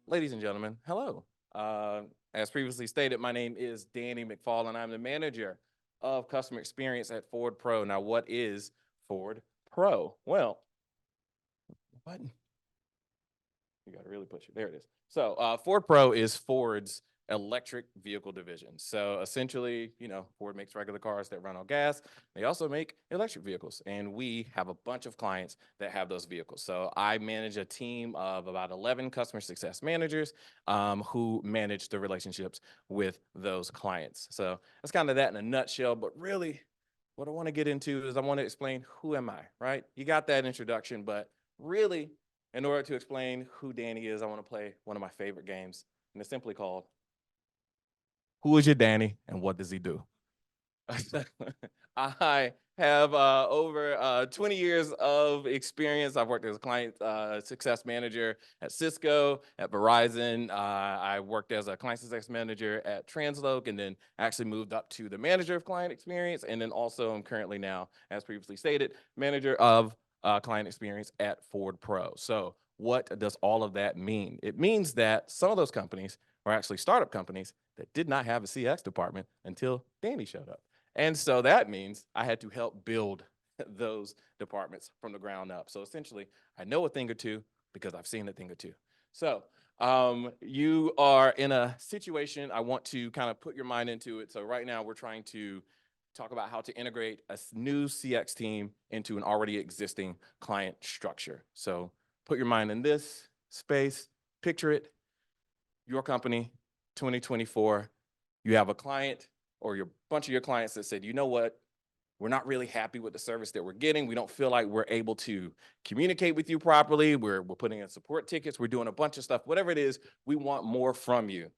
Ladies and gentlemen, hello. As previously stated, my name is Danny McFall, and I'm the manager of customer experience at Ford Pro. Now, what is Ford Pro? Well, button. You got to really push it. There it is. So Ford Pro is Ford's electric vehicle division. So essentially, Ford makes regular cars that run on gas. They also make electric vehicles, and we have a bunch of clients that have those vehicles. So I manage a team of about 11 customer success managers who manage the relationships with those clients. So that's kind of that in a nutshell, but really what I want to get into is I want to explain who am I, right? You got that introduction, but really in order to explain who Danny is, I want to play one of my favorite games, and it's simply called Who is Your Danny and What Does He Do? I have over 20 years of experience. I've worked as a client success manager at Cisco, at Verizon. I worked as a client success manager at Transloc, and then actually moved up to the manager of client experience. And then also I'm currently now, as previously stated, manager of client experience at Ford Pro. So what does all of that mean? It means that some of those companies are actually startup companies that did not have a CX department until Danny showed up. And so that means I had to help build those departments from the ground up. So essentially, I know a thing or two because I've seen a thing or two. So you are in a situation, I want to kind of put your mind into it. So right now we're trying to talk about how to integrate a new CX team into an already existing client structure. So put your mind in this space, picture it, your company, 2024, you have a client or your bunch of your clients that said, you know what, we're not really happy with the service that we're getting. We don't feel like we're able to communicate with you properly. We're putting in support tickets. We're doing a bunch of stuff. Whatever it is, we want more from you.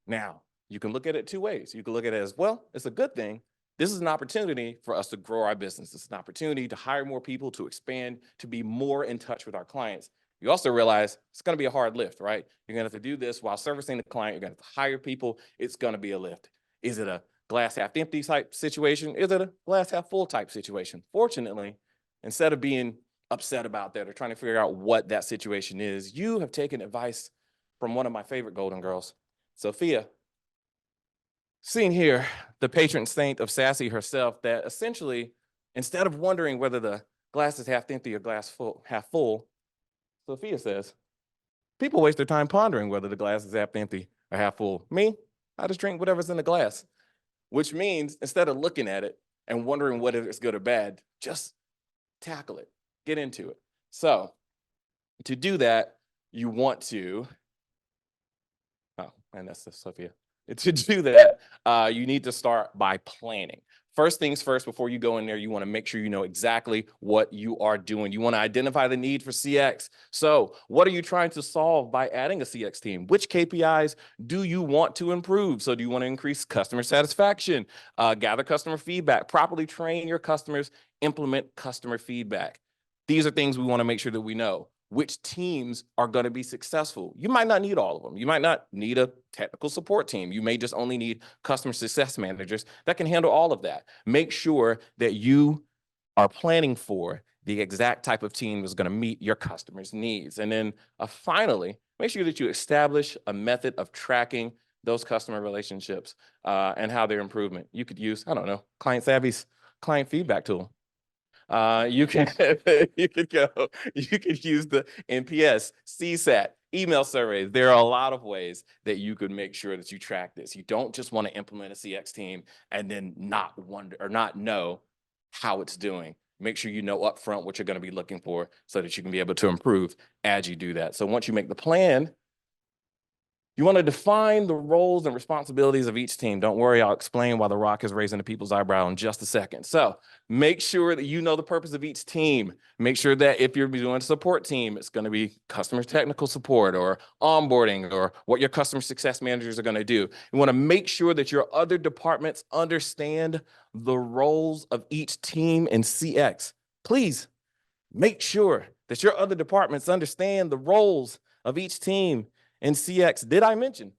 Now, you can look at it two ways. You can look at it as, well, it's a good thing. This is an opportunity for us to grow our business. It's an opportunity to hire more people, to expand, to be more in touch with our clients. You also realize it's going to be a hard lift, right? You're going to have to do this while servicing the client. You're going to have to hire people. It's going to be a lift. Is it a glass half empty type situation? Is it a glass half full type situation? Fortunately, instead of being upset about that or trying to figure out what that situation is, you have taken advice from one of my favorite Golden Girls, Sophia. Seen here, the patron saint of sassy herself, that essentially, instead of wondering whether the glass is half empty or glass full, half full, Sophia says, people waste their time pondering whether the glass is half empty or half full. Me, I just drink whatever's in the glass, which means instead of looking at it and wondering whether it's good or bad, just tackle it, get into it. So to do that, you want to, and that's Sophia. To do that, you need to start by planning. First things first, before you go in there, you want to make sure you know exactly what you are doing. You want to identify the need for CX. So what are you trying to solve by adding a CX team? Which KPIs do you want to improve? So do you want to increase customer satisfaction, gather customer feedback, properly train your customers, implement customer feedback? These are things we want to make sure that we know. Which teams are going to be successful? You might not need all of them. You might not need a technical support team. You may just only need customer success managers that can handle all of that. Make sure that you are planning for the exact type of team that's going to meet your customers' needs. And then finally, make sure that you establish a method of tracking those customer relationships and how they're improving. You could use, I don't know, Client Savvy's client feedback tool. You can you could use the NPS, CSAT, email surveys. There are a lot of ways that you could make sure that you track this. You don't just want to implement a CX team and then not wonder or not know how it's doing. Make sure you know upfront what you're going to be looking for so that you can be able to improve as you do that. So once you make the plan, you want to define the roles and responsibilities of each team. Don't worry, I'll explain why the rock is raising the people's eyebrow in just a second. So make sure that you know the purpose of each team. Make sure that if you're doing a support team, it's going to be customer technical support or onboarding or what your customer success managers are going to do. You want to make sure that your other departments understand the roles of each team in CX. Please make sure that your other departments understand the roles of each team in CX. Did I mention?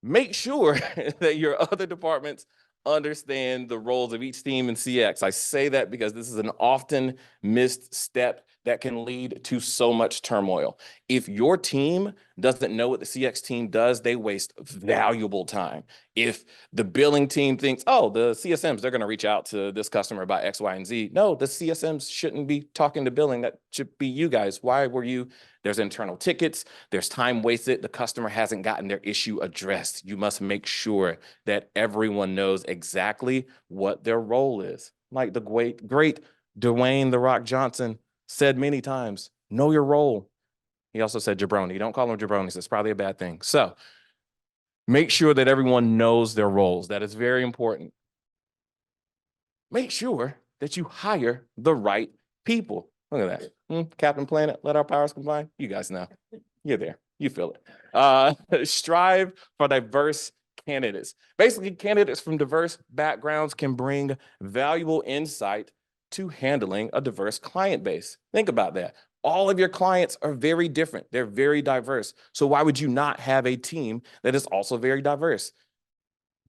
Make sure that your other departments understand the roles of each team in CX. I say that because this is an often missed step that can lead to so much turmoil. If your team doesn't know what the CX team does, they waste valuable time. If the billing team thinks, oh, the CSMs, they're going to reach out to this customer about X, Y, and Z. No, the CSMs shouldn't be talking to billing. That should be you guys. Why were you? There's internal tickets. There's time wasted. The customer hasn't gotten their issue addressed. You must make sure that everyone knows exactly what their role is. Like the great Dwayne "The Rock" Johnson said many times, know your role. He also said jabroni. Don't call them jabronis. That's probably a bad thing. So make sure that everyone knows their roles. That is very important. Make sure that you hire the right people. Look at that. Captain Planet, let our powers combine. You guys know. You're there. You feel it. Strive for diverse candidates. Basically, candidates from diverse backgrounds can bring valuable insight to handling a diverse client base. Think about that. All of your clients are very different. They're very diverse. So why would you not have a team that is also very diverse?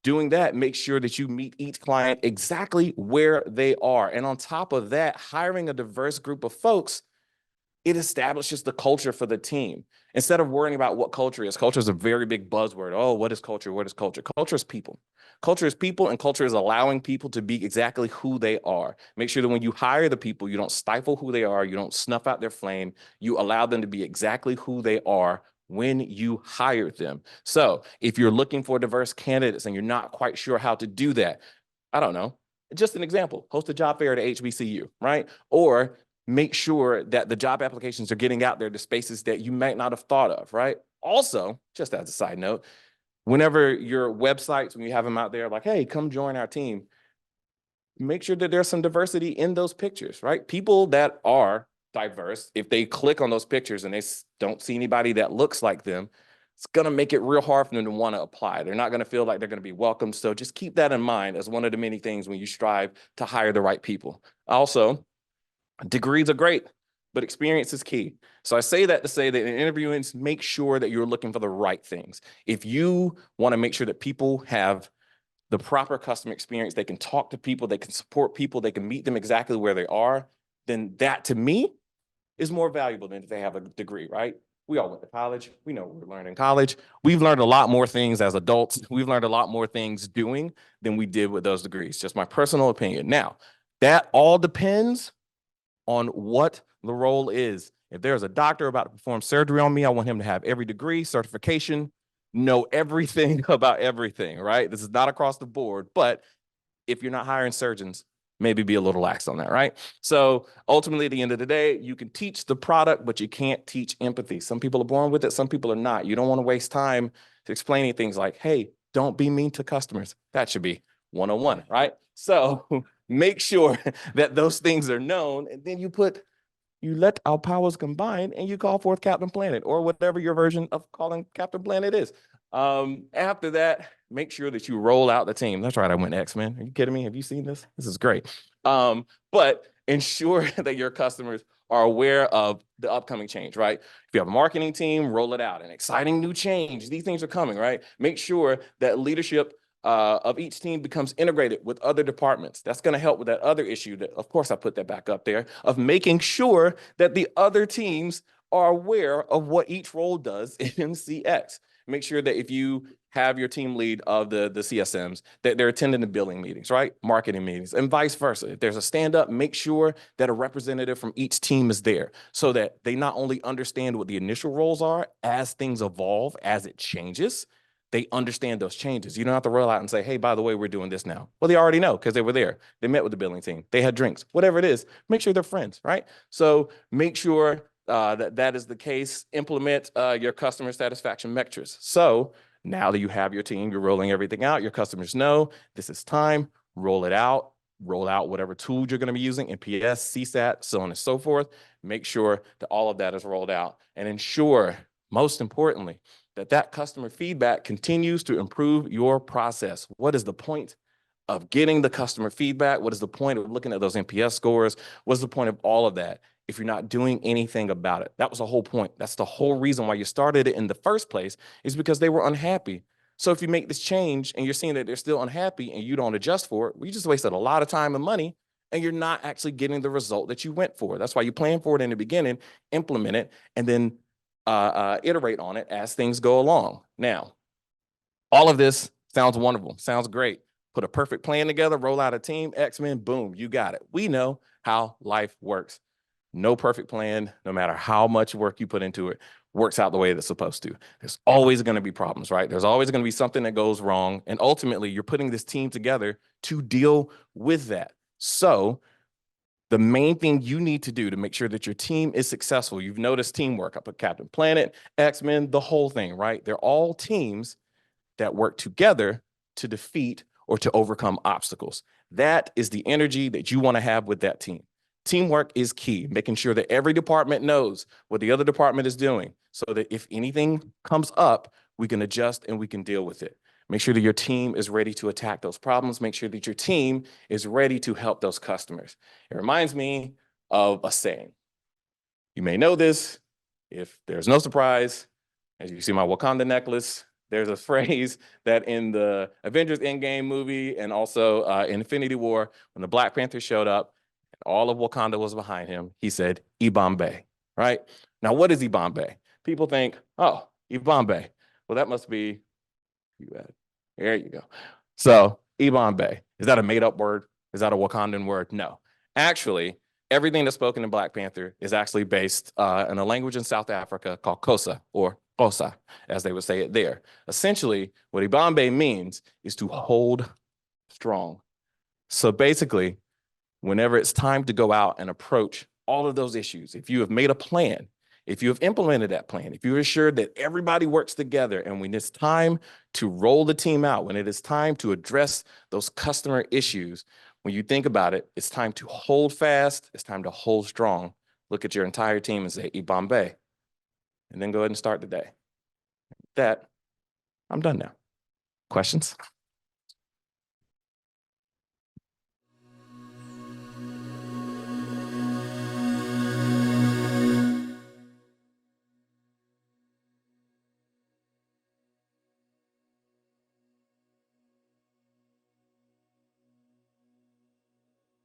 Doing that, make sure that you meet each client exactly where they are. And on top of that, hiring a diverse group of folks, it establishes the culture for the team. Instead of worrying about what culture is a very big buzzword. Oh, what is culture? What is culture? Culture is people. Culture is people, and culture is allowing people to be exactly who they are. Make sure that when you hire the people, you don't stifle who they are. You don't snuff out their flame. You allow them to be exactly who they are when you hire them. So if you're looking for diverse candidates and you're not quite sure how to do that, I don't know, just an example, host a job fair at HBCU, right? Or make sure that the job applications are getting out there to spaces that you might not have thought of, right? Also, just as a side note, whenever your websites, when you have them out there, like, hey, come join our team, make sure that there's some diversity in those pictures, right? People that are diverse, if they click on those pictures and they don't see anybody that looks like them, it's going to make it real hard for them to want to apply. They're not going to feel like they're going to be welcome. So just keep that in mind as one of the many things when you strive to hire the right people. Also, degrees are great, but experience is key. So I say that to say that in interviewing, make sure that you're looking for the right things. If you want to make sure that people have the proper customer experience, they can talk to people, they can support people, they can meet them exactly where they are, then that to me is more valuable than if they have a degree, right? We all went to college. We know what we're learning in college. We've learned a lot more things as adults. We've learned a lot more things doing than we did with those degrees. Just my personal opinion. Now, that all depends on what the role is. If there's a doctor about to perform surgery on me, I want him to have every degree, certification, know everything about everything, right? This is not across the board, but if you're not hiring surgeons, maybe be a little lax on that, right? So ultimately, at the end of the day, you can teach the product, but you can't teach empathy. Some people are born with it, some people are not. You don't want to waste time to explaining things like, hey, don't be mean to customers. That should be 101, right? So make sure that those things are known, and then you let our powers combine and you call forth Captain Planet or whatever your version of calling Captain Planet is. After that, make sure that you roll out the team. That's right, I went X-Men. Are you kidding me? Have you seen this? This is great. But ensure that your customers are aware of the upcoming change, right? If you have a marketing team, roll it out. An exciting new change. These things are coming, right? Make sure that leadership of each team becomes integrated with other departments. That's going to help with that other issue that, of course, I put that back up there, of making sure that the other teams are aware of what each role does in CX. Make sure that if you have your team lead of the CSMs, that they're attending the billing meetings, right? Marketing meetings, and vice versa. If there's a stand-up, make sure that a representative from each team is there so that they not only understand what the initial roles are as things evolve, as it changes, they understand those changes. You don't have to roll out and say, hey, by the way, we're doing this now. Well, they already know because they were there. They met with the billing team. They had drinks, whatever it is. Make sure they're friends, right? So make sure that is the case. Implement your customer satisfaction metrics. So now that you have your team, you're rolling everything out. Your customers know this is time. Roll it out. Roll out whatever tools you're going to be using, NPS, CSAT, so on and so forth. Make sure that all of that is rolled out and ensure, most importantly, that customer feedback continues to improve your process. What is the point of getting the customer feedback? What is the point of looking at those NPS scores? What's the point of all of that if you're not doing anything about it? That was the whole point. That's the whole reason why you started it in the first place, is because they were unhappy. So if you make this change and you're seeing that they're still unhappy and you don't adjust for it, we just wasted a lot of time and money, and you're not actually getting the result that you went for. That's why you plan for it in the beginning, implement it, and then iterate on it as things go along. Now, all of this sounds wonderful, sounds great. Put a perfect plan together, roll out a team, X-Men, boom, you got it. We know how life works. No perfect plan, no matter how much work you put into it, works out the way that it's supposed to. There's always going to be problems, right? There's always going to be something that goes wrong. And ultimately, you're putting this team together to deal with that. So the main thing you need to do to make sure that your team is successful, you've noticed teamwork. I put Captain Planet, X-Men, the whole thing, right? They're all teams that work together to defeat or to overcome obstacles. That is the energy that you want to have with that team. Teamwork is key, making sure that every department knows what the other department is doing so that if anything comes up, we can adjust and we can deal with it. Make sure that your team is ready to attack those problems. Make sure that your team is ready to help those customers. It reminds me of a saying. You may know this. If there's no surprise, as you see my Wakanda necklace, there's a phrase that in the Avengers Endgame movie and also Infinity War, when the Black Panther showed up, and all of Wakanda was behind him, he said, Ibambe, right? Now, what is Ibambe? People think, oh, Ibambe. Well, that must be, there you go. So, Ibambe, is that a made-up word? Is that a Wakandan word? No. Actually, everything that's spoken in Black Panther is actually based in a language in South Africa called Xhosa, or Xhosa, as they would say it there. Essentially, what Ibambe means is to hold strong. So basically, whenever it's time to go out and approach all of those issues, if you have made a plan, if you have implemented that plan, if you're assured that everybody works together, and when it's time to roll the team out, when it is time to address those customer issues, when you think about it, it's time to hold fast, it's time to hold strong. Look at your entire team and say, Ibambe, and then go ahead and start the day. That, I'm done now. Questions?